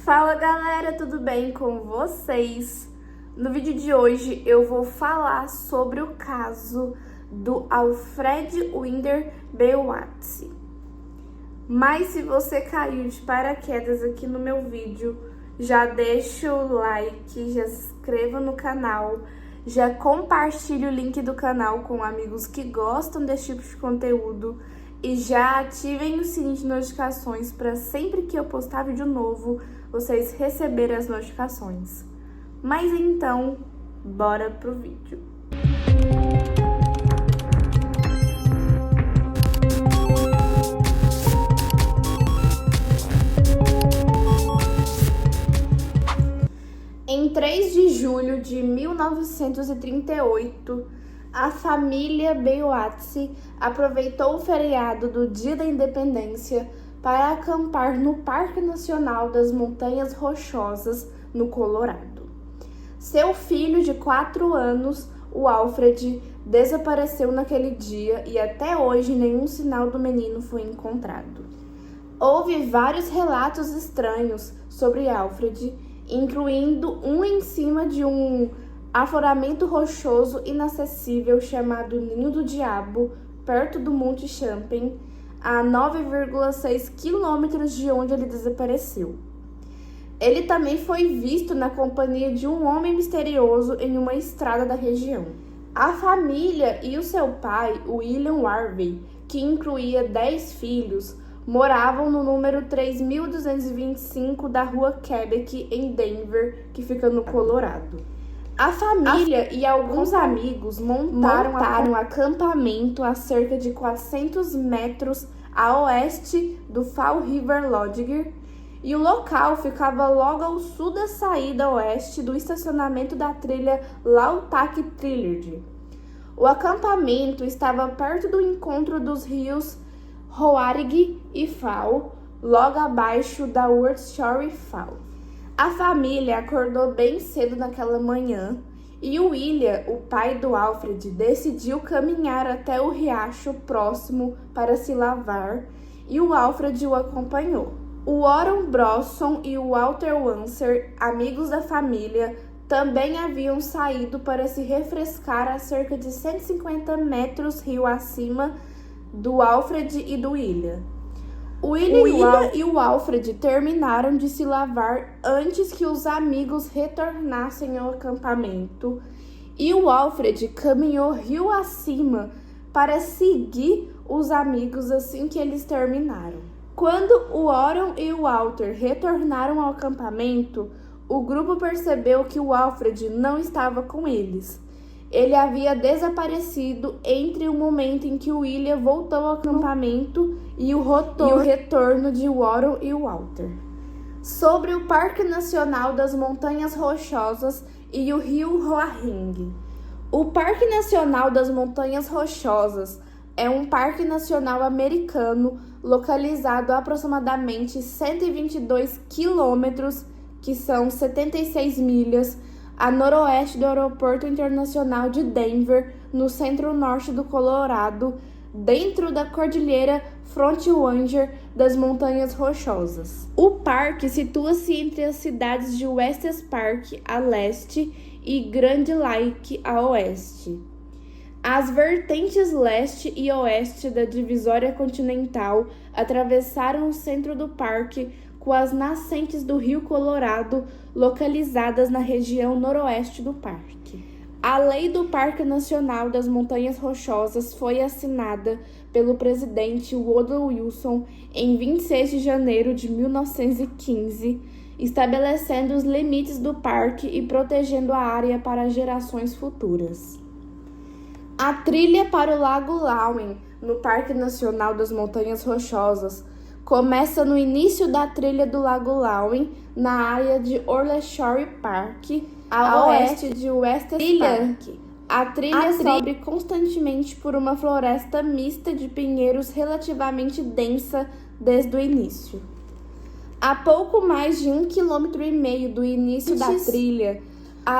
Fala galera, tudo bem com vocês? No vídeo de hoje eu vou falar sobre o caso do Alfred Winder Belwatsi. Mas se você caiu de paraquedas aqui no meu vídeo, já deixa o like, já se inscreva no canal, já compartilhe o link do canal com amigos que gostam desse tipo de conteúdo e já ativem o sininho de notificações para sempre que eu postar vídeo novo, vocês receberem as notificações. Mas então, bora pro vídeo. Em 3 de julho de 1938, a família Belwatsi aproveitou o feriado do Dia da Independência para acampar no Parque Nacional das Montanhas Rochosas, no Colorado. Seu filho de 4 anos, o Alfred, desapareceu naquele dia e até hoje nenhum sinal do menino foi encontrado. Houve vários relatos estranhos sobre Alfred, incluindo um em cima de um afloramento rochoso inacessível chamado Ninho do Diabo, perto do Monte Champaign, a 9,6 quilômetros de onde ele desapareceu. Ele também foi visto na companhia de um homem misterioso em uma estrada da região. A família e o seu pai, William Harvey, que incluía 10 filhos, moravam no número 3225 da rua Quebec, em Denver, que fica no Colorado. A família e alguns amigos montaram um acampamento a cerca de 400 metros a oeste do Fall River Lodge, e o local ficava logo ao sul da saída oeste do estacionamento da trilha Lautac Trail. O acampamento estava perto do encontro dos rios Roaring e Fall, logo abaixo da Wilshire Fall. A família acordou bem cedo naquela manhã e o William, o pai do Alfred, decidiu caminhar até o riacho próximo para se lavar e o Alfred o acompanhou. O Warren Brosson e o Walter Wanser, amigos da família, também haviam saído para se refrescar a cerca de 150 metros rio acima do Alfred e do William. O William e o Alfred terminaram de se lavar antes que os amigos retornassem ao acampamento e o Alfred caminhou rio acima para seguir os amigos assim que eles terminaram. Quando o Warren e o Walter retornaram ao acampamento, o grupo percebeu que o Alfred não estava com eles. Ele havia desaparecido entre o momento em que o William voltou ao acampamento e o retorno de Warren e Walter. Sobre o Parque Nacional das Montanhas Rochosas e o rio Roaring. O Parque Nacional das Montanhas Rochosas é um parque nacional americano localizado a aproximadamente 122 quilômetros, que são 76 milhas, a noroeste do Aeroporto Internacional de Denver, no centro-norte do Colorado, dentro da Cordilheira Frontier das Montanhas Rochosas. O parque situa-se entre as cidades de Estes Park, a leste, e Grand Lake, a oeste. As vertentes leste e oeste da divisória continental atravessaram o centro do parque com as nascentes do Rio Colorado localizadas na região noroeste do parque. A Lei do Parque Nacional das Montanhas Rochosas foi assinada pelo presidente Woodrow Wilson em 26 de janeiro de 1915, estabelecendo os limites do parque e protegendo a área para gerações futuras. A trilha para o Lago Lowen, no Parque Nacional das Montanhas Rochosas, começa no início da trilha do Lago Lowen, na área de Orleshore Park, a oeste de Estes Park. A trilha sobe constantemente por uma floresta mista de pinheiros relativamente densa desde o início. A pouco mais de 1,5 km do início da trilha,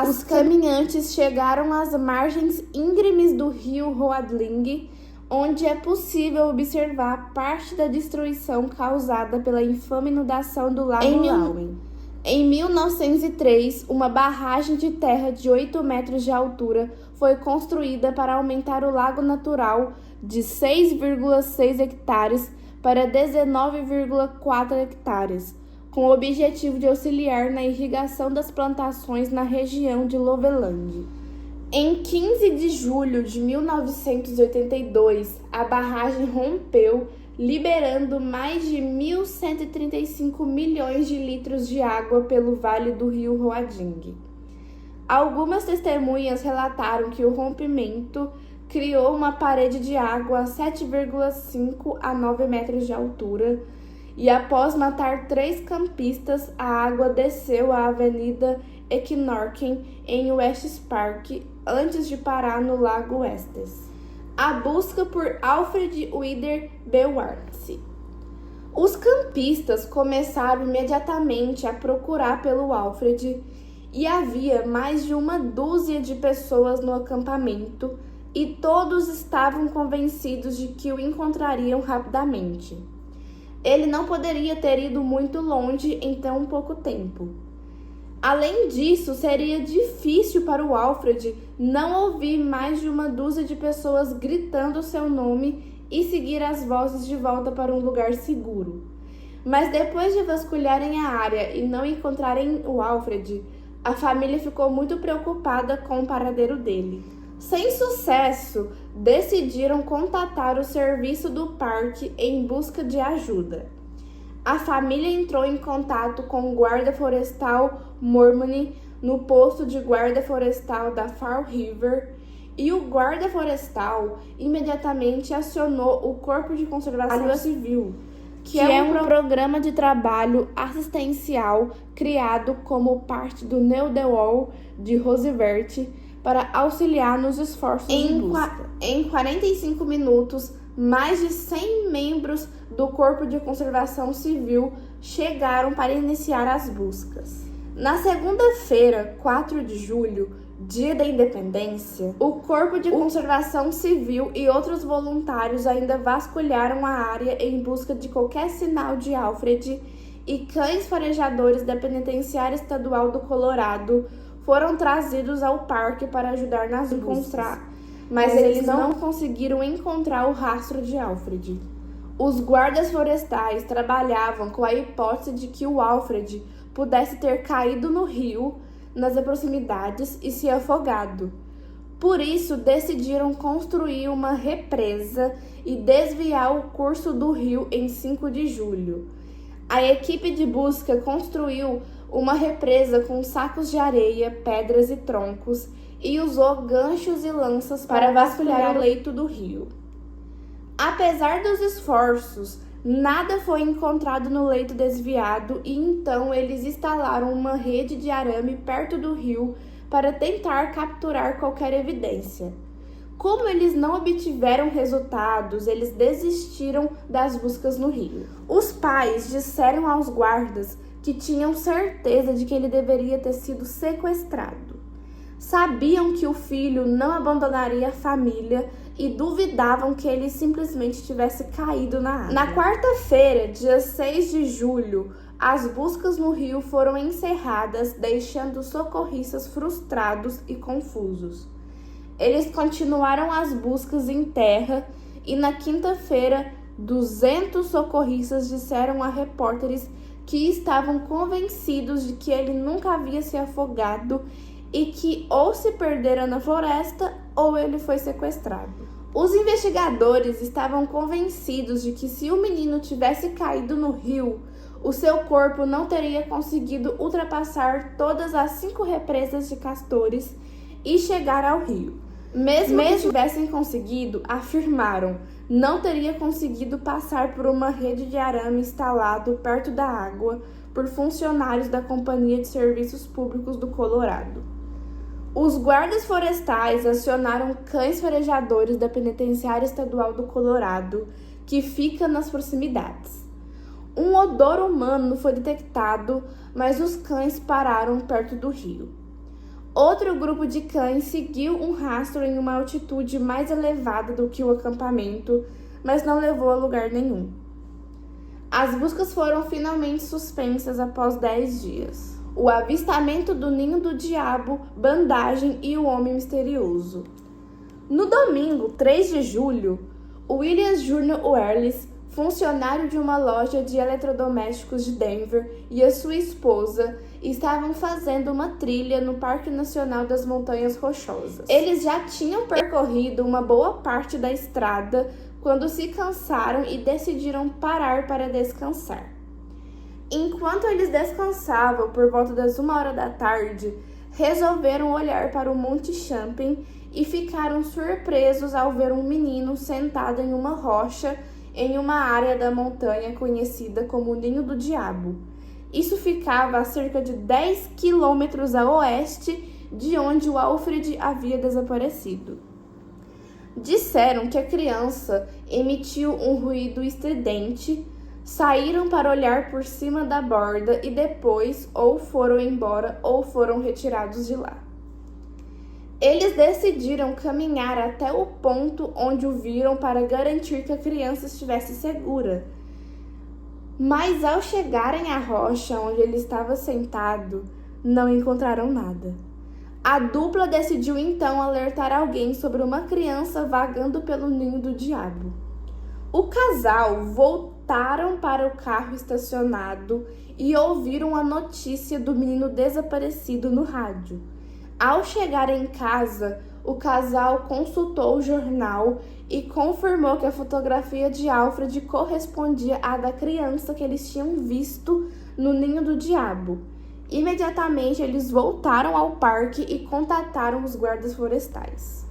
os caminhantes chegaram às margens íngremes do rio Roaring, onde é possível observar parte da destruição causada pela infame inundação do Lago Lowen. Em 1903, uma barragem de terra de 8 metros de altura foi construída para aumentar o lago natural de 6,6 hectares para 19,4 hectares, com o objetivo de auxiliar na irrigação das plantações na região de Loveland. Em 15 de julho de 1982, a barragem rompeu, liberando mais de 1.135 milhões de litros de água pelo vale do rio Roading. Algumas testemunhas relataram que o rompimento criou uma parede de água a 7,5 a 9 metros de altura e, após matar 3 campistas, a água desceu a Avenida Equinoccian em West Park antes de parar no Lago Estes. A busca por Alfred Wither Belwartse. Os campistas começaram imediatamente a procurar pelo Alfred e havia mais de uma dúzia de pessoas no acampamento e todos estavam convencidos de que o encontrariam rapidamente. Ele não poderia ter ido muito longe em tão pouco tempo. Além disso, seria difícil para o Alfred não ouvir mais de uma dúzia de pessoas gritando seu nome e seguir as vozes de volta para um lugar seguro. Mas depois de vasculharem a área e não encontrarem o Alfred, a família ficou muito preocupada com o paradeiro dele. Sem sucesso, decidiram contatar o serviço do parque em busca de ajuda. A família entrou em contato com o guarda florestal Mormon no posto de guarda florestal da Fall River e o guarda florestal imediatamente acionou o Corpo de Conservação Civil, que é um programa de trabalho assistencial criado como parte do New The Wall de Roosevelt para auxiliar nos esforços de busca. Em 45 minutos, mais de 100 membros do Corpo de Conservação Civil chegaram para iniciar as buscas. Na segunda-feira, 4 de julho, dia da independência, o Corpo de Conservação Civil e outros voluntários ainda vasculharam a área em busca de qualquer sinal de Alfred e cães farejadores da Penitenciária Estadual do Colorado foram trazidos ao parque para ajudar nas buscas. Mas eles não conseguiram encontrar o rastro de Alfred. Os guardas florestais trabalhavam com a hipótese de que o Alfred pudesse ter caído no rio, nas proximidades, e se afogado. Por isso, decidiram construir uma represa e desviar o curso do rio em 5 de julho. A equipe de busca construiu uma represa com sacos de areia, pedras e troncos e usou ganchos e lanças para vasculhar o leito do rio. Apesar dos esforços, nada foi encontrado no leito desviado e então eles instalaram uma rede de arame perto do rio para tentar capturar qualquer evidência. Como eles não obtiveram resultados, eles desistiram das buscas no rio. Os pais disseram aos guardas que tinham certeza de que ele deveria ter sido sequestrado. Sabiam que o filho não abandonaria a família e duvidavam que ele simplesmente tivesse caído na água. Na quarta-feira, dia 6 de julho, as buscas no rio foram encerradas, deixando os socorristas frustrados e confusos. Eles continuaram as buscas em terra e na quinta-feira, 200 socorristas disseram a repórteres que estavam convencidos de que ele nunca havia se afogado e que ou se perdera na floresta ou ele foi sequestrado. Os investigadores estavam convencidos de que se o menino tivesse caído no rio, o seu corpo não teria conseguido ultrapassar todas as 5 represas de castores e chegar ao rio. Mesmo que tivessem conseguido, afirmaram, não teria conseguido passar por uma rede de arame instalado perto da água por funcionários da Companhia de Serviços Públicos do Colorado. Os guardas florestais acionaram cães farejadores da Penitenciária Estadual do Colorado, que fica nas proximidades. Um odor humano foi detectado, mas os cães pararam perto do rio. Outro grupo de cães seguiu um rastro em uma altitude mais elevada do que o acampamento, mas não levou a lugar nenhum. As buscas foram finalmente suspensas após 10 dias. O avistamento do ninho do diabo, bandagem e o homem misterioso. No domingo, 3 de julho, William Jr. Wallace, funcionário de uma loja de eletrodomésticos de Denver, e a sua esposa estavam fazendo uma trilha no Parque Nacional das Montanhas Rochosas. Eles já tinham percorrido uma boa parte da estrada quando se cansaram e decidiram parar para descansar. Enquanto eles descansavam, por volta das 1h da tarde, resolveram olhar para o Monte Champin e ficaram surpresos ao ver um menino sentado em uma rocha em uma área da montanha conhecida como o Ninho do Diabo. Isso ficava a cerca de 10 quilômetros a oeste de onde o Alfred havia desaparecido. Disseram que a criança emitiu um ruído estridente, saíram para olhar por cima da borda e depois ou foram embora ou foram retirados de lá. Eles decidiram caminhar até o ponto onde o viram para garantir que a criança estivesse segura. Mas ao chegarem à rocha onde ele estava sentado, não encontraram nada. A dupla decidiu então alertar alguém sobre uma criança vagando pelo ninho do diabo. O casal voltaram para o carro estacionado e ouviram a notícia do menino desaparecido no rádio. Ao chegar em casa, o casal consultou o jornal e confirmou que a fotografia de Alfred correspondia à da criança que eles tinham visto no ninho do diabo. Imediatamente, eles voltaram ao parque e contataram os guardas florestais.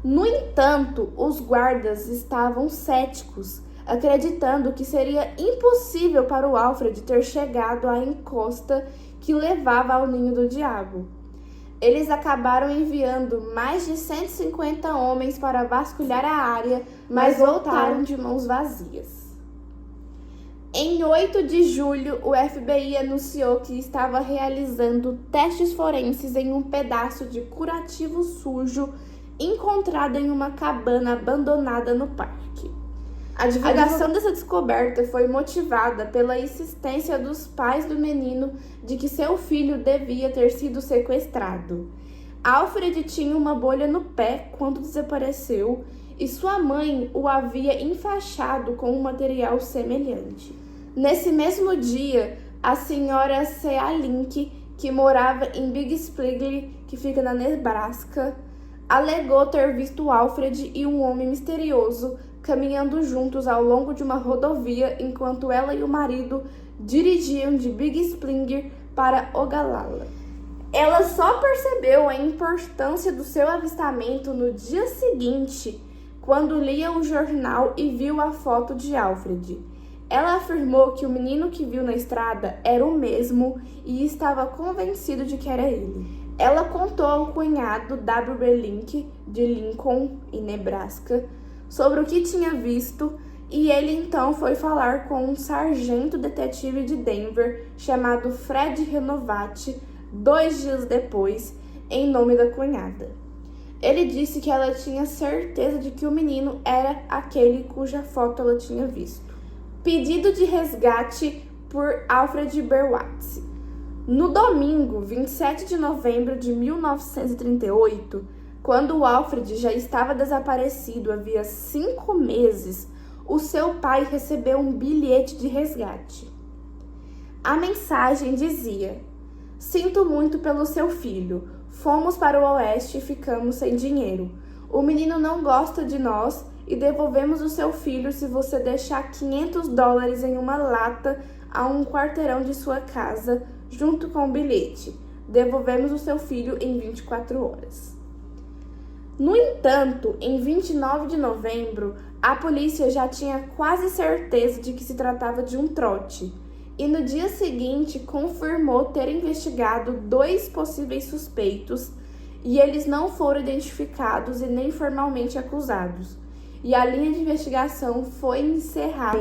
No entanto, os guardas estavam céticos, acreditando que seria impossível para o Alfred ter chegado à encosta que levava ao ninho do diabo. Eles acabaram enviando mais de 150 homens para vasculhar a área, mas voltaram de mãos vazias. Em 8 de julho, o FBI anunciou que estava realizando testes forenses em um pedaço de curativo sujo encontrado em uma cabana abandonada no parque. A divulgação dessa descoberta foi motivada pela insistência dos pais do menino de que seu filho devia ter sido sequestrado. Alfred tinha uma bolha no pé quando desapareceu e sua mãe o havia enfaixado com um material semelhante. Nesse mesmo dia, a senhora Sea Link, que morava em Big Spring, que fica na Nebraska, alegou ter visto Alfred e um homem misterioso caminhando juntos ao longo de uma rodovia enquanto ela e o marido dirigiam de Big Spring para Ogallala. Ela só percebeu a importância do seu avistamento no dia seguinte, quando lia o jornal e viu a foto de Alfred. Ela afirmou que o menino que viu na estrada era o mesmo e estava convencido de que era ele. Ela contou ao cunhado W.B. Link, de Lincoln, em Nebraska, sobre o que tinha visto, e ele então foi falar com um sargento detetive de Denver chamado Fred Renovati 2 dias depois, em nome da cunhada. Ele disse que ela tinha certeza de que o menino era aquele cuja foto ela tinha visto. Pedido de resgate por Alfred Berwatz. No domingo, 27 de novembro de 1938, quando o Alfred já estava desaparecido havia 5 meses, o seu pai recebeu um bilhete de resgate. A mensagem dizia: "Sinto muito pelo seu filho. Fomos para o oeste e ficamos sem dinheiro. O menino não gosta de nós e devolvemos o seu filho se você deixar $500 em uma lata a um quarteirão de sua casa, junto com o bilhete. Devolvemos o seu filho em 24 horas. No entanto, em 29 de novembro, a polícia já tinha quase certeza de que se tratava de um trote, e no dia seguinte confirmou ter investigado 2 possíveis suspeitos, e eles não foram identificados e nem formalmente acusados. E a linha de investigação foi encerrada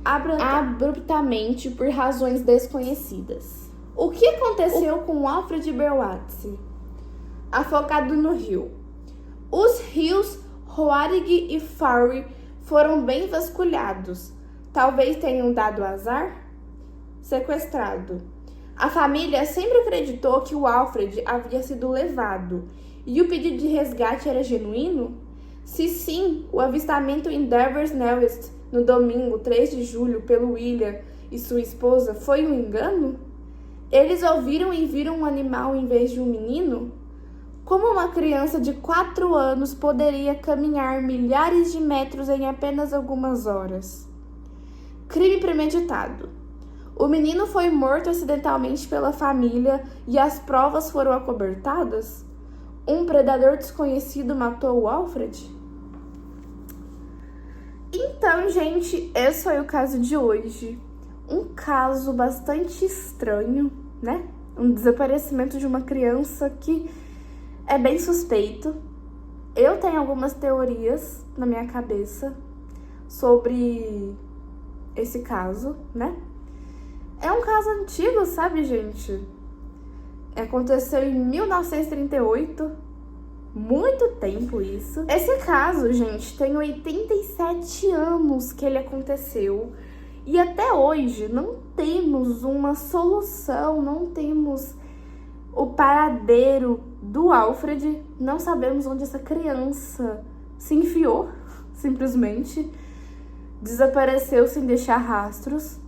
abruptamente por razões desconhecidas. O que aconteceu com Alfred Berwatz? Afogado no rio. Os rios Roaring e Fowey foram bem vasculhados. Talvez tenham dado azar? Sequestrado. A família sempre acreditou que o Alfred havia sido levado e o pedido de resgate era genuíno? Se sim, o avistamento em Devers Nest no domingo 3 de julho pelo William e sua esposa foi um engano? Eles ouviram e viram um animal em vez de um menino? Como uma criança de 4 anos poderia caminhar milhares de metros em apenas algumas horas? Crime premeditado. O menino foi morto acidentalmente pela família e as provas foram acobertadas? Um predador desconhecido matou o Alfred? Então, gente, esse foi o caso de hoje. Um caso bastante estranho, né? Um desaparecimento de uma criança que é bem suspeito. Eu tenho algumas teorias na minha cabeça sobre esse caso, né? É um caso antigo, sabe, gente? Aconteceu em 1938. Muito tempo isso. Esse caso, gente, tem 87 anos que ele aconteceu. E até hoje não temos uma solução, não temos o paradeiro do Alfred. Não sabemos onde essa criança se enfiou, simplesmente. Desapareceu sem deixar rastros.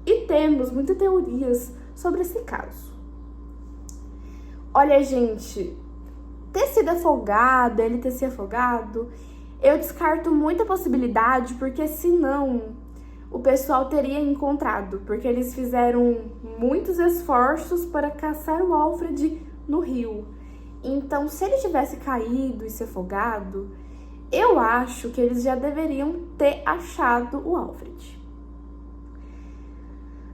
E temos muitas teorias sobre esse caso. Olha, gente, ter sido afogado, ele ter se afogado, eu descarto muita possibilidade, porque senão o pessoal teria encontrado, porque eles fizeram muitos esforços para caçar o Alfred no rio. Então, se ele tivesse caído e se afogado, eu acho que eles já deveriam ter achado o Alfred.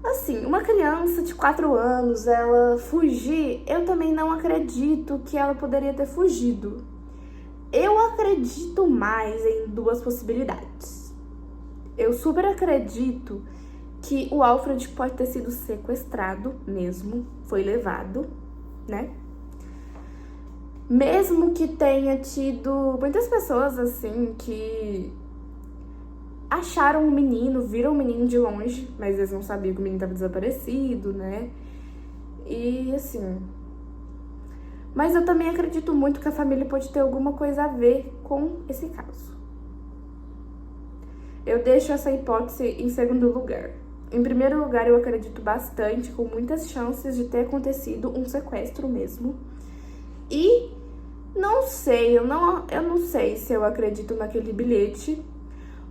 Assim, uma criança de 4 anos, ela fugir, eu também não acredito que ela poderia ter fugido. Eu acredito mais em 2 possibilidades. Eu super acredito que o Alfred pode ter sido sequestrado mesmo, foi levado, né? Mesmo que tenha tido muitas pessoas, assim, que acharam o menino, viram o menino de longe, mas eles não sabiam que o menino estava desaparecido, né? E assim... Mas eu também acredito muito que a família pode ter alguma coisa a ver com esse caso. Eu deixo essa hipótese em segundo lugar. Em primeiro lugar, eu acredito bastante, com muitas chances de ter acontecido um sequestro mesmo. E não sei, eu não sei se eu acredito naquele bilhete.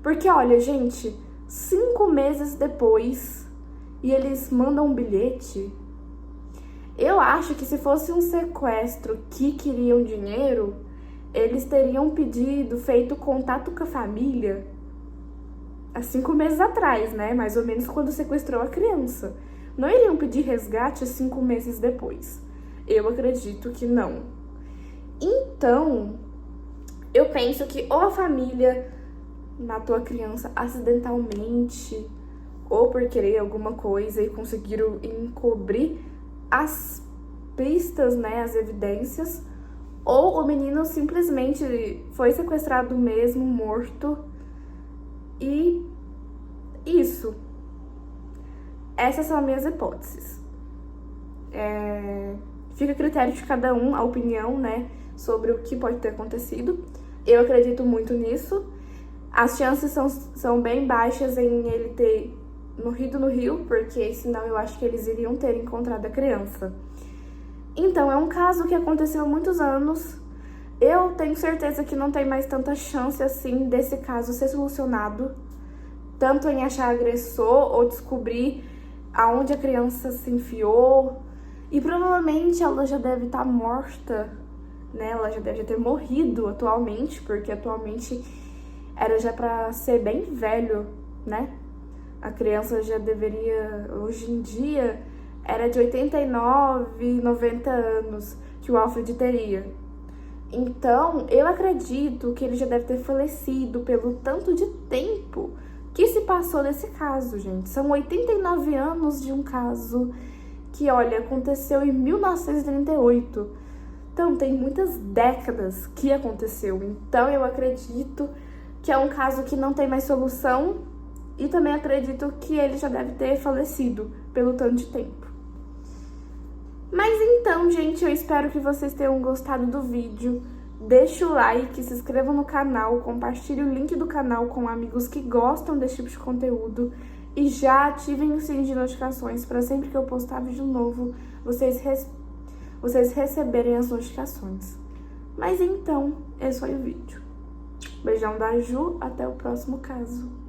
Porque, olha, gente, 5 meses depois, e eles mandam um bilhete. Eu acho que se fosse um sequestro que queriam dinheiro, eles teriam feito contato com a família há 5 meses atrás, né? Mais ou menos quando sequestrou a criança. Não iriam pedir resgate 5 meses depois. Eu acredito que não. Então, eu penso que ou a família matou a criança acidentalmente, ou por querer alguma coisa e conseguiram encobrir as pistas, né, as evidências, ou o menino simplesmente foi sequestrado mesmo, morto, e isso. Essas são as minhas hipóteses. Fica a critério de cada um, a opinião, né, sobre o que pode ter acontecido. Eu acredito muito nisso. As chances são bem baixas em ele ter morrido no rio, porque senão eu acho que eles iriam ter encontrado a criança. Então, é um caso que aconteceu há muitos anos. Eu tenho certeza que não tem mais tanta chance assim desse caso ser solucionado, tanto em achar agressor ou descobrir aonde a criança se enfiou. E provavelmente ela já deve estar morta, né? Ela já deve ter morrido atualmente, porque atualmente era já pra ser bem velho, né? A criança já deveria, hoje em dia, era de 89, 90 anos que o Alfred teria. Então, eu acredito que ele já deve ter falecido pelo tanto de tempo que se passou nesse caso, gente. São 89 anos de um caso que, olha, aconteceu em 1938. Então, tem muitas décadas que aconteceu. Então, eu acredito que é um caso que não tem mais solução E também acredito que ele já deve ter falecido pelo tanto de tempo. Mas então, gente, eu espero que vocês tenham gostado do vídeo. Deixe o like, se inscreva no canal, compartilhe o link do canal com amigos que gostam desse tipo de conteúdo e já ativem o sininho de notificações para sempre que eu postar vídeo novo, vocês receberem as notificações. Mas então, esse foi o vídeo. Beijão da Ju, até o próximo caso.